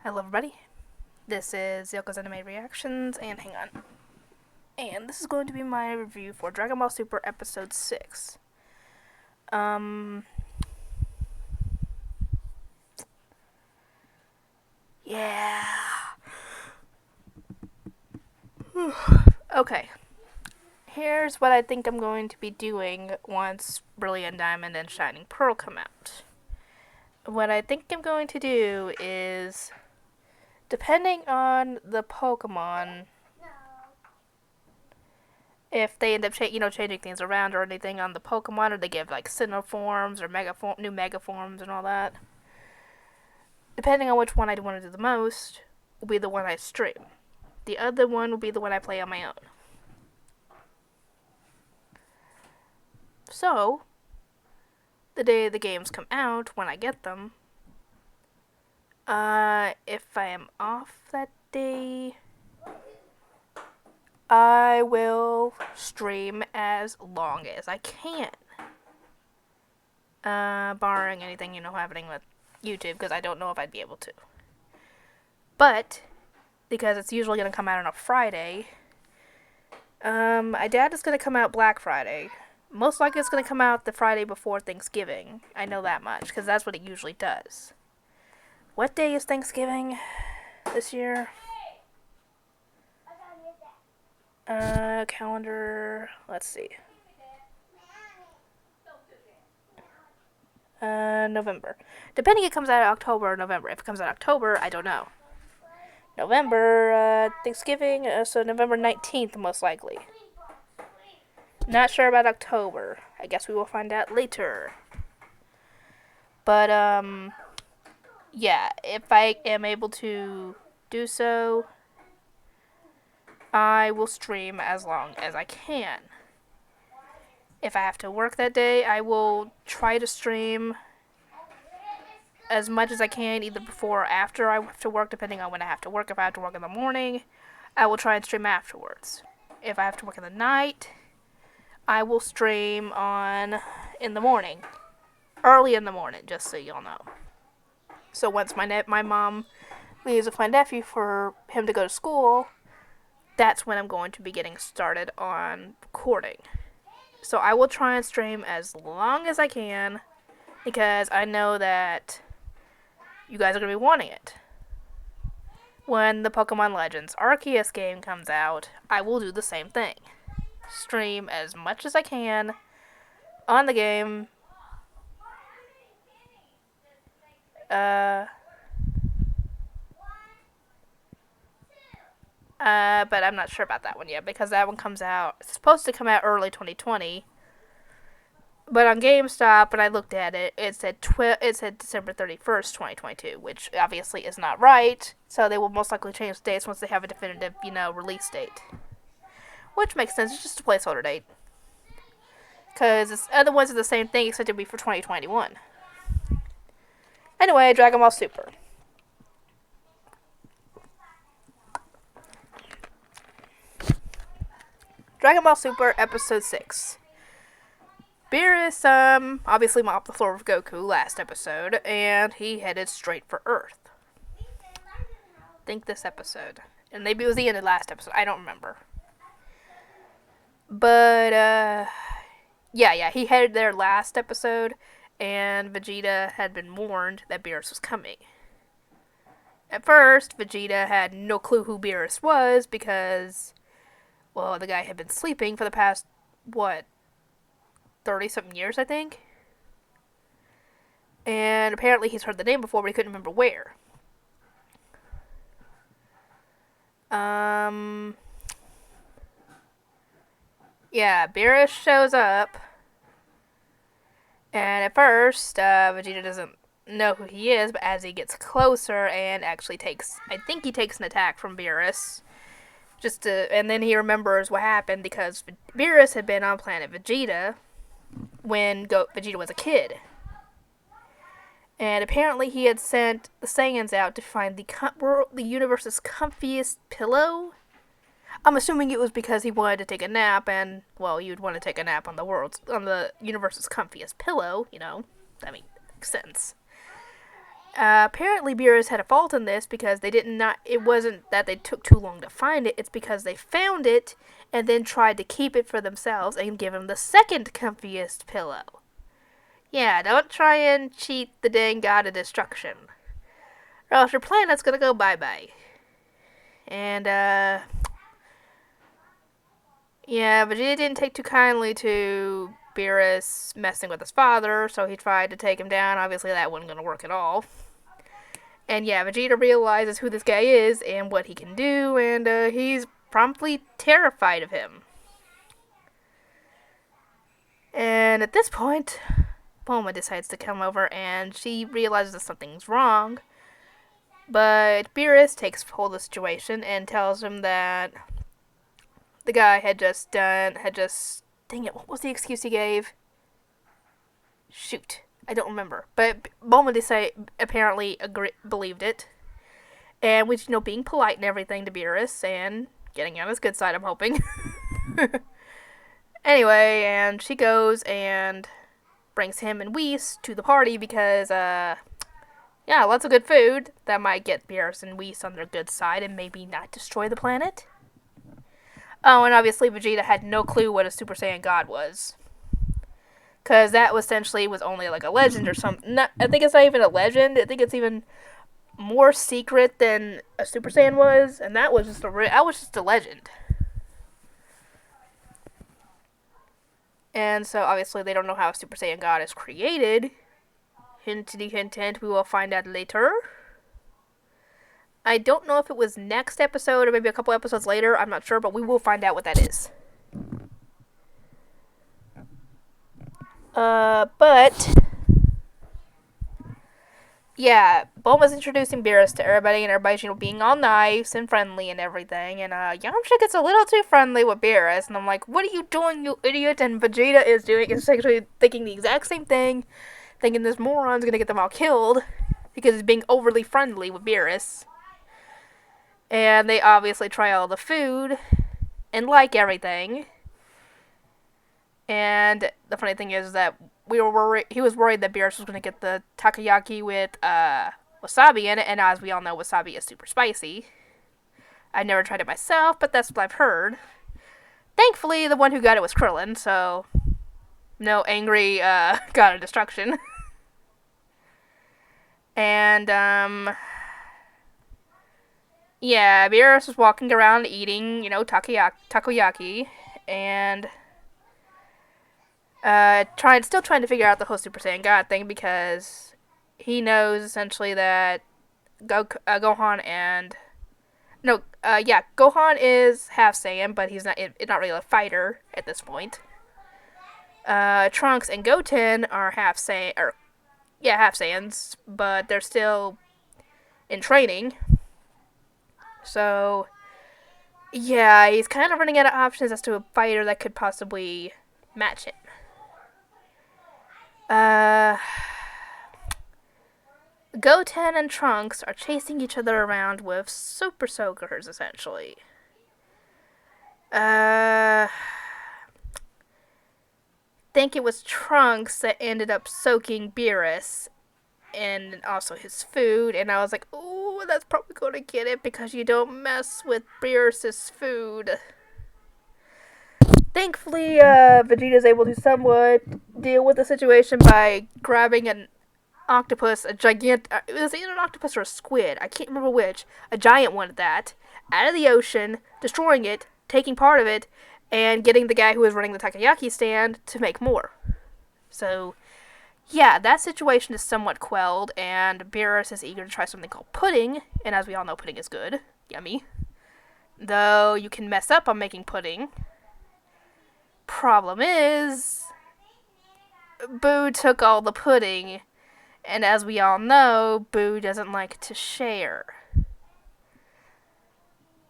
Hello everybody, this is Yoko's Anime Reactions, and hang on. And this is going to be my review for Dragon Ball Super Episode 6. Yeah. Okay. Here's what I think I'm going to be doing once Brilliant Diamond and Shining Pearl come out. What I think I'm going to do is, depending on the Pokemon, if they end up changing things around or anything on the Pokemon, or they give like Sinnoh forms or new Mega forms and all that, depending on which one I want to do the most, will be the one I stream. The other one will be the one I play on my own. So, the day the games come out, when I get them, if I am off that day, I will stream as long as I can. Barring anything, happening with YouTube, because I don't know if I'd be able to. But, because it's usually going to come out on a Friday, I doubt it's going to come out Black Friday. Most likely it's going to come out the Friday before Thanksgiving. I know that much, because that's what it usually does. What day is Thanksgiving this year? Calendar, let's see. November. Depending if it comes out in October or November. If it comes out in October, I don't know. November, Thanksgiving, so November 19th, most likely. Not sure about October. I guess we will find out later. But, yeah, if I am able to do so, I will stream as long as I can. If I have to work that day, I will try to stream as much as I can, either before or after I have to work, depending on when I have to work. If I have to work in the morning, I will try and stream afterwards. If I have to work in the night, I will stream in the morning. Early in the morning, just so y'all know. So once my mom leaves with my nephew for him to go to school, that's when I'm going to be getting started on recording. So I will try and stream as long as I can, because I know that you guys are going to be wanting it. When the Pokemon Legends Arceus game comes out, I will do the same thing. Stream as much as I can on the game. But I'm not sure about that one yet, because that one comes out, it's supposed to come out early 2020. But on GameStop, when I looked at it, it said December 31st, 2022, which obviously is not right. So they will most likely change the dates once they have a definitive, release date. Which makes sense. It's just a placeholder date. Because the other ones are the same thing, except it'll be for 2021. Anyway, Dragon Ball Super. Dragon Ball Super Episode 6. Beerus, obviously mopped the floor with Goku last episode, and he headed straight for Earth. I think this episode. And maybe it was the end of last episode. I don't remember. But, yeah, he headed there last episode, and Vegeta had been warned that Beerus was coming. At first, Vegeta had no clue who Beerus was, because, well, the guy had been sleeping for the past, 30-something years, I think? And apparently he's heard the name before, but he couldn't remember where. Yeah, Beerus shows up. And at first, Vegeta doesn't know who he is, but as he gets closer and actually I think he takes an attack from Beerus. And then he remembers what happened, because Beerus had been on planet Vegeta when Vegeta was a kid. And apparently he had sent the Saiyans out to find the universe's comfiest pillow. I'm assuming it was because he wanted to take a nap, and, well, you'd want to take a nap on the universe's comfiest pillow, That makes sense. Apparently, Beerus had a fault in this because it wasn't that they took too long to find it, it's because they found it and then tried to keep it for themselves and give him the second comfiest pillow. Yeah, don't try and cheat the dang god of destruction, or else your planet's gonna go bye-bye. And, yeah, Vegeta didn't take too kindly to Beerus messing with his father, so he tried to take him down. Obviously, that wasn't gonna work at all. And yeah, Vegeta realizes who this guy is and what he can do, and he's promptly terrified of him. And at this point, Bulma decides to come over, and she realizes that something's wrong. But Beerus takes hold of the situation and tells him that the guy dang it, what was the excuse he gave? Shoot, I don't remember. But Bulma apparently believed it. And with, being polite and everything to Beerus and getting on his good side, I'm hoping. Anyway, and she goes and brings him and Whis to the party because, lots of good food that might get Beerus and Whis on their good side and maybe not destroy the planet. Oh, and obviously Vegeta had no clue what a Super Saiyan God was. Because that essentially was only like a legend or something. I think it's not even a legend. I think it's even more secret than a Super Saiyan was. And that was just a legend. And so obviously they don't know how a Super Saiyan God is created. Hint, hint, hint. We will find out later. I don't know if it was next episode or maybe a couple episodes later. I'm not sure, but we will find out what that is. But yeah, Bulma's introducing Beerus to everybody, and everybody's, being all nice and friendly and everything. And Yamcha gets a little too friendly with Beerus, and I'm like, what are you doing, you idiot? And Vegeta is actually thinking the exact same thing, thinking this moron's gonna get them all killed because he's being overly friendly with Beerus. And they obviously try all the food and like everything. And the funny thing is that he was worried that Beerus was going to get the takoyaki with wasabi in it, and as we all know, wasabi is super spicy. I've never tried it myself, but that's what I've heard. Thankfully, the one who got it was Krillin, so no angry god of destruction. And, yeah, Beerus was walking around eating, takoyaki, and still trying to figure out the whole Super Saiyan God thing, because he knows essentially that Gohan is half Saiyan, but he's not really a fighter at this point. Trunks and Goten are half Saiyans, but they're still in training. So, yeah, he's kind of running out of options as to a fighter that could possibly match him. Goten and Trunks are chasing each other around with super soakers, essentially. Think it was Trunks that ended up soaking Beerus and also his food, and I was like, ooh, that's probably going to get it because you don't mess with Beerus's food. Thankfully, Vegeta's able to somewhat deal with the situation by grabbing an octopus, it was either an octopus or a squid, I can't remember which, a giant one at that, out of the ocean, destroying it, taking part of it, and getting the guy who was running the takoyaki stand to make more. So, yeah, that situation is somewhat quelled, and Beerus is eager to try something called pudding, and as we all know, pudding is good. Yummy. Though, you can mess up on making pudding. Problem is, Boo took all the pudding, and as we all know, Boo doesn't like to share.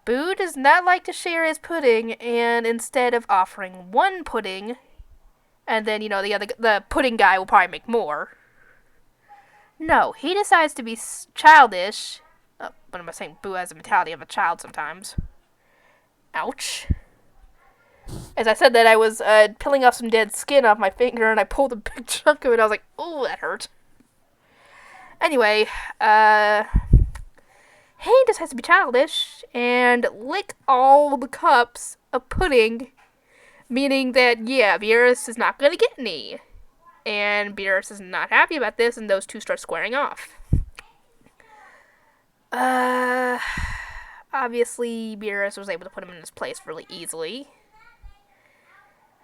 Boo does not like to share his pudding, and instead of offering one pudding, and then, the pudding guy will probably make more. No, he decides to be childish. What am I saying? Boo has the mentality of a child sometimes. Ouch. As I said that, I was peeling off some dead skin off my finger, and I pulled a big chunk of it. I was like, ooh, that hurt. Anyway, Hay decides to be childish and lick all the cups of pudding, meaning that, yeah, Beerus is not going to get any. And Beerus is not happy about this, and those two start squaring off. Obviously, Beerus was able to put him in his place really easily.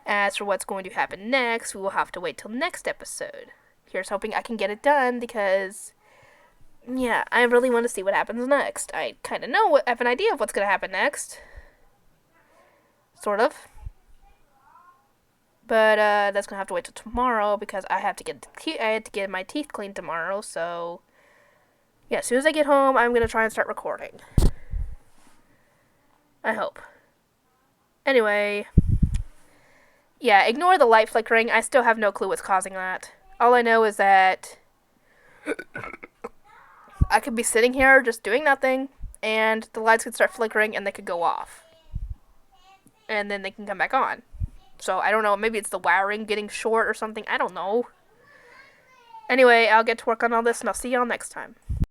As for what's going to happen next, we will have to wait till next episode. Here's hoping I can get it done, because, yeah, I really want to see what happens next. I kind of have an idea of what's going to happen next. Sort of. But that's gonna have to wait till tomorrow because I had to get my teeth cleaned tomorrow. So yeah, as soon as I get home, I'm gonna try and start recording. I hope. Anyway, yeah, ignore the light flickering. I still have no clue what's causing that. All I know is that I could be sitting here just doing nothing, and the lights could start flickering, and they could go off, and then they can come back on. So, I don't know, maybe it's the wiring getting short or something, I don't know. Anyway, I'll get to work on all this, and I'll see y'all next time.